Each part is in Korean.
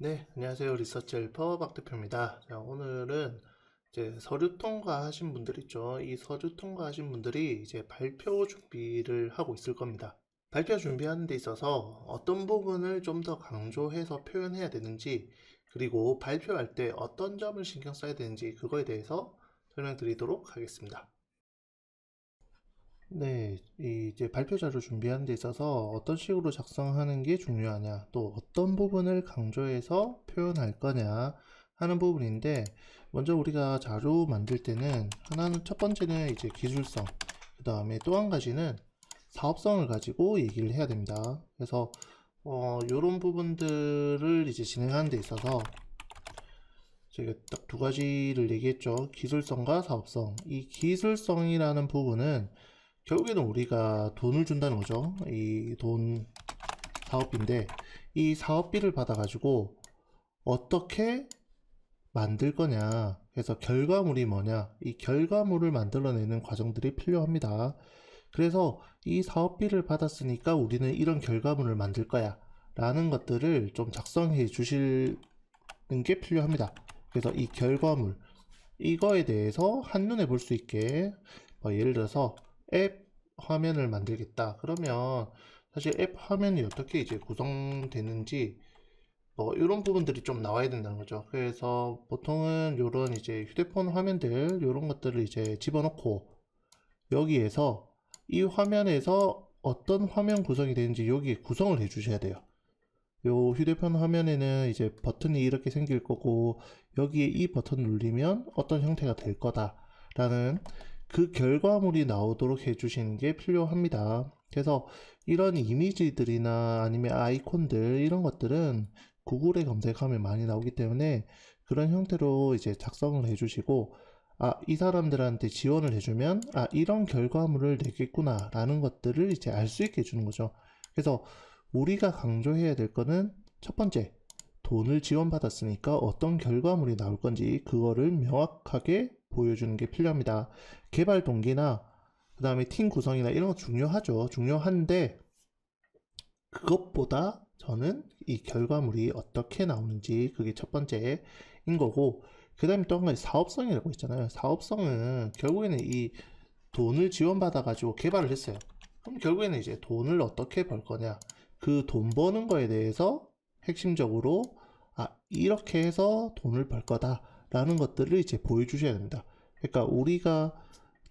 네, 안녕하세요. 리서치 헬퍼 박 대표입니다. 자, 오늘은 이제 서류 통과하신 분들 있죠. 이 서류 통과하신 분들이 이제 발표 준비를 하고 있을 겁니다. 발표 준비하는 데 있어서 어떤 부분을 좀 더 강조해서 표현해야 되는지, 그리고 발표할 때 어떤 점을 신경 써야 되는지 그거에 대해서 설명드리도록 하겠습니다. 네, 이제 발표 자료 준비하는 데 있어서 어떤 식으로 작성하는 게 중요하냐, 또 어떤 부분을 강조해서 표현할 거냐 하는 부분인데, 먼저 우리가 자료 만들 때는 하나는 첫 번째는 이제 기술성, 그 다음에 또 한 가지는 사업성을 가지고 얘기를 해야 됩니다. 그래서 이런 부분들을 이제 진행하는 데 있어서 제가 딱 두 가지를 얘기했죠. 기술성과 사업성. 이 기술성이라는 부분은 결국에는 우리가 돈을 준다는 거죠. 이 돈 사업비인데, 이 사업비를 받아가지고 어떻게 만들 거냐, 그래서 결과물이 뭐냐, 이 결과물을 만들어내는 과정들이 필요합니다. 그래서 이 사업비를 받았으니까 우리는 이런 결과물을 만들 거야 라는 것들을 좀 작성해 주시는 게 필요합니다. 그래서 이 결과물, 이거에 대해서 한눈에 볼 수 있게, 예를 들어서 앱 화면을 만들겠다 그러면 사실 앱 화면이 어떻게 이제 구성되는지 이런 부분들이 좀 나와야 된다는 거죠. 그래서 보통은 이런 이제 휴대폰 화면들 이런 것들을 이제 집어넣고, 여기에서 이 화면에서 어떤 화면 구성이 되는지 여기에 구성을 해 주셔야 돼요. 요 휴대폰 화면에는 이제 버튼이 이렇게 생길 거고, 여기에 이 버튼 누르면 어떤 형태가 될 거다 라는 그 결과물이 나오도록 해주시는 게 필요합니다. 그래서 이런 이미지들이나 아니면 아이콘들 이런 것들은 구글에 검색하면 많이 나오기 때문에 그런 형태로 이제 작성을 해주시고, 이 사람들한테 지원을 해주면 이런 결과물을 내겠구나 라는 것들을 이제 알 수 있게 해주는 거죠. 그래서 우리가 강조해야 될 거는 첫 번째, 돈을 지원받았으니까 어떤 결과물이 나올 건지 그거를 명확하게 보여주는 게 필요합니다. 개발 동기나 그 다음에 팀 구성이나 이런 거 중요하죠. 중요한데 그것보다 저는 이 결과물이 어떻게 나오는지, 그게 첫 번째인 거고, 그 다음에 또 한 가지 사업성이라고 있잖아요. 사업성은 결국에는 이 돈을 지원받아 가지고 개발을 했어요. 그럼 결국에는 이제 돈을 어떻게 벌 거냐, 그 돈 버는 거에 대해서 핵심적으로 이렇게 해서 돈을 벌 거다 라는 것들을 이제 보여주셔야 됩니다. 그러니까 우리가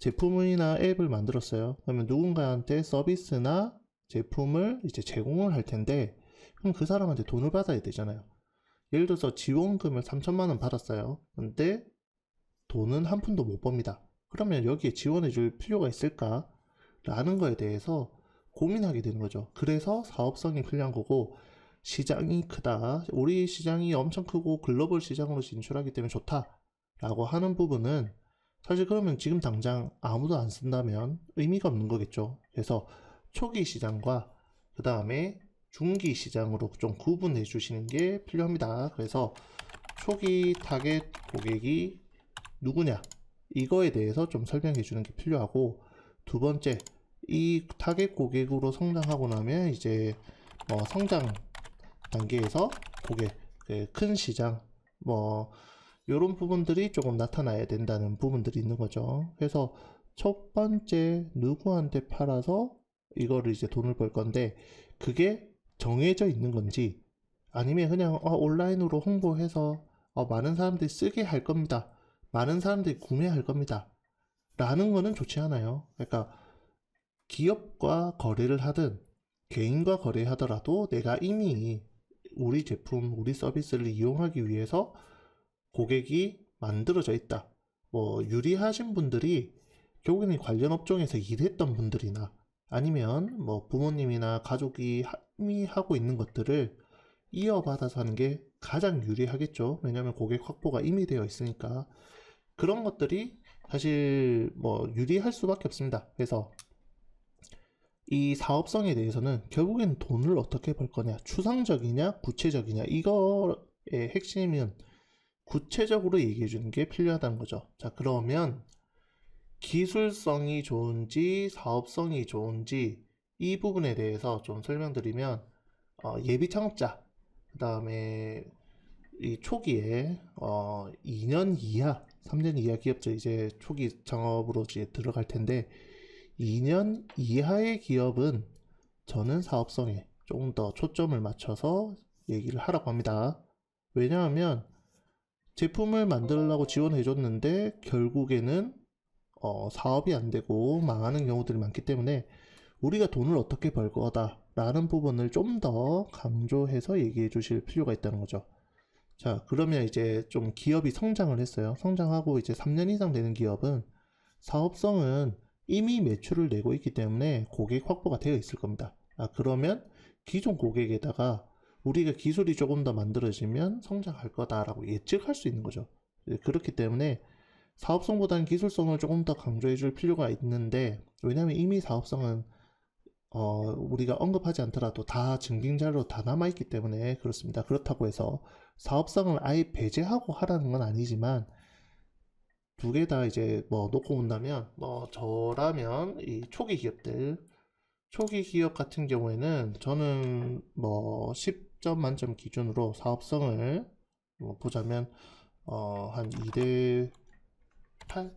제품이나 앱을 만들었어요. 그러면 누군가한테 서비스나 제품을 이제 제공을 할 텐데, 그럼 그 사람한테 돈을 받아야 되잖아요. 예를 들어서 지원금을 3천만 원 받았어요. 근데 돈은 한 푼도 못 법니다. 그러면 여기에 지원해 줄 필요가 있을까? 라는 거에 대해서 고민하게 되는 거죠. 그래서 사업성이 필요한 거고, 시장이 크다, 우리 시장이 엄청 크고 글로벌 시장으로 진출하기 때문에 좋다 라고 하는 부분은 사실 그러면 지금 당장 아무도 안 쓴다면 의미가 없는 거겠죠. 그래서 초기 시장과 그 다음에 중기 시장으로 좀 구분해 주시는 게 필요합니다. 그래서 초기 타겟 고객이 누구냐, 이거에 대해서 좀 설명해 주는 게 필요하고, 두 번째, 이 타겟 고객으로 성장하고 나면 이제 성장 단계에서 고객, 큰 시장, 이런 부분들이 조금 나타나야 된다는 부분들이 있는 거죠. 그래서 첫 번째, 누구한테 팔아서 이거를 이제 돈을 벌 건데, 그게 정해져 있는 건지, 아니면 그냥 온라인으로 홍보해서 많은 사람들이 쓰게 할 겁니다, 많은 사람들이 구매할 겁니다 라는 거는 좋지 않아요. 그러니까 기업과 거래를 하든 개인과 거래하더라도 내가 이미 우리 제품, 우리 서비스를 이용하기 위해서 고객이 만들어져 있다. 유리하신 분들이 결국에는 관련 업종에서 일했던 분들이나 아니면 부모님이나 가족이 이미 하고 있는 것들을 이어받아서 하는 게 가장 유리하겠죠. 왜냐하면 고객 확보가 이미 되어 있으니까. 그런 것들이 사실 유리할 수밖에 없습니다. 그래서 이 사업성에 대해서는 결국엔 돈을 어떻게 벌 거냐, 추상적이냐 구체적이냐, 이거의 핵심은 구체적으로 얘기해 주는 게 필요하다는 거죠. 자, 그러면 기술성이 좋은지 사업성이 좋은지 이 부분에 대해서 좀 설명드리면, 예비 창업자, 그 다음에 이 초기에 2년 이하, 3년 이하 기업들 이제 초기 창업으로 이제 들어갈 텐데 2년 이하의 기업은 저는 사업성에 조금 더 초점을 맞춰서 얘기를 하라고 합니다. 왜냐하면 제품을 만들려고 지원해 줬는데 결국에는 사업이 안 되고 망하는 경우들이 많기 때문에 우리가 돈을 어떻게 벌 거다 라는 부분을 좀 더 강조해서 얘기해 주실 필요가 있다는 거죠. 자, 그러면 이제 좀 기업이 성장을 했어요. 성장하고 이제 3년 이상 되는 기업은 사업성은 이미 매출을 내고 있기 때문에 고객 확보가 되어 있을 겁니다. 그러면 기존 고객에다가 우리가 기술이 조금 더 만들어지면 성장할 거다라고 예측할 수 있는 거죠. 그렇기 때문에 사업성보다는 기술성을 조금 더 강조해 줄 필요가 있는데, 왜냐하면 이미 사업성은 우리가 언급하지 않더라도 다 증빙자료로 다 남아있기 때문에 그렇습니다. 그렇다고 해서 사업성을 아예 배제하고 하라는 건 아니지만 두 개 다 이제 뭐 놓고 본다면 저라면 이 초기 기업 같은 경우에는 저는 뭐 10점 만점 기준으로 사업성을 보자면 한 2대 8?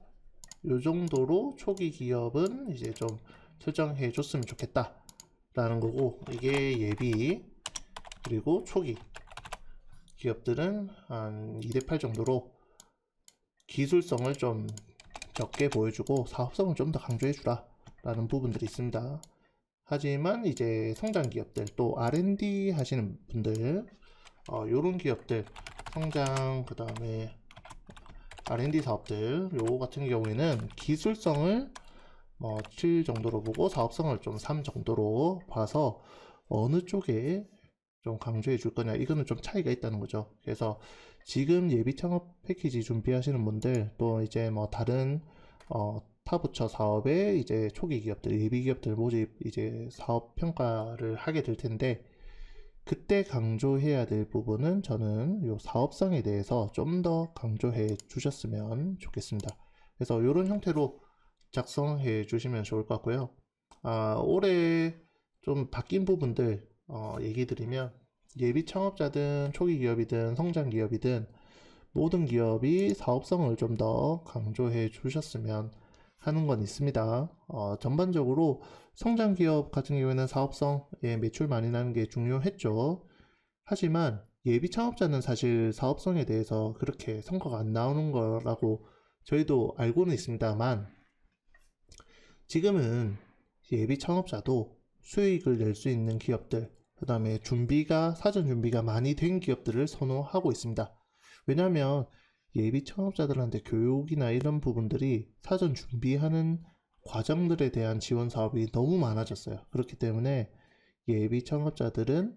요 정도로 초기 기업은 이제 좀 설정해 줬으면 좋겠다 라는 거고, 이게 예비 그리고 초기 기업들은 한 2대 8 정도로 기술성을 좀 적게 보여주고 사업성을 좀 더 강조해 주라 라는 부분들이 있습니다. 하지만 이제 성장 기업들, 또 R&D 하시는 분들, 요런 기업들 성장, 그 다음에 R&D 사업들 요거 같은 경우에는 기술성을 7 정도로 보고 사업성을 좀 3 정도로 봐서 어느 쪽에 좀 강조해 줄 거냐, 이거는 좀 차이가 있다는 거죠. 그래서 지금 예비 창업 패키지 준비하시는 분들, 또 이제 뭐 다른 타부처 사업의 이제 초기 기업들, 예비 기업들 모집 이제 사업 평가를 하게 될 텐데, 그때 강조해야 될 부분은 저는 요 사업성에 대해서 좀 더 강조해 주셨으면 좋겠습니다. 그래서 이런 형태로 작성해 주시면 좋을 것 같고요. 올해 좀 바뀐 부분들 얘기 드리면, 예비 창업자든 초기 기업이든 성장 기업이든 모든 기업이 사업성을 좀 더 강조해 주셨으면 하는 건 있습니다. 전반적으로 성장 기업 같은 경우에는 사업성에 매출 많이 나는 게 중요했죠. 하지만 예비 창업자는 사실 사업성에 대해서 그렇게 성과가 안 나오는 거라고 저희도 알고는 있습니다만, 지금은 예비 창업자도 수익을 낼 수 있는 기업들, 그 다음에 사전 준비가 많이 된 기업들을 선호하고 있습니다. 왜냐하면 예비 창업자들한테 교육이나 이런 부분들이 사전 준비하는 과정들에 대한 지원 사업이 너무 많아졌어요. 그렇기 때문에 예비 창업자들은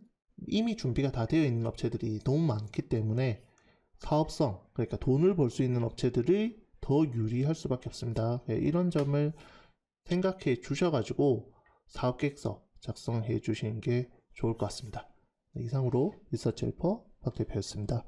이미 준비가 다 되어 있는 업체들이 너무 많기 때문에 사업성, 그러니까 돈을 벌 수 있는 업체들이 더 유리할 수밖에 없습니다. 이런 점을 생각해 주셔가지고 사업계획서 작성해 주시는 게 좋을 것 같습니다. 이상으로 리서치 헬퍼 박 대표였습니다.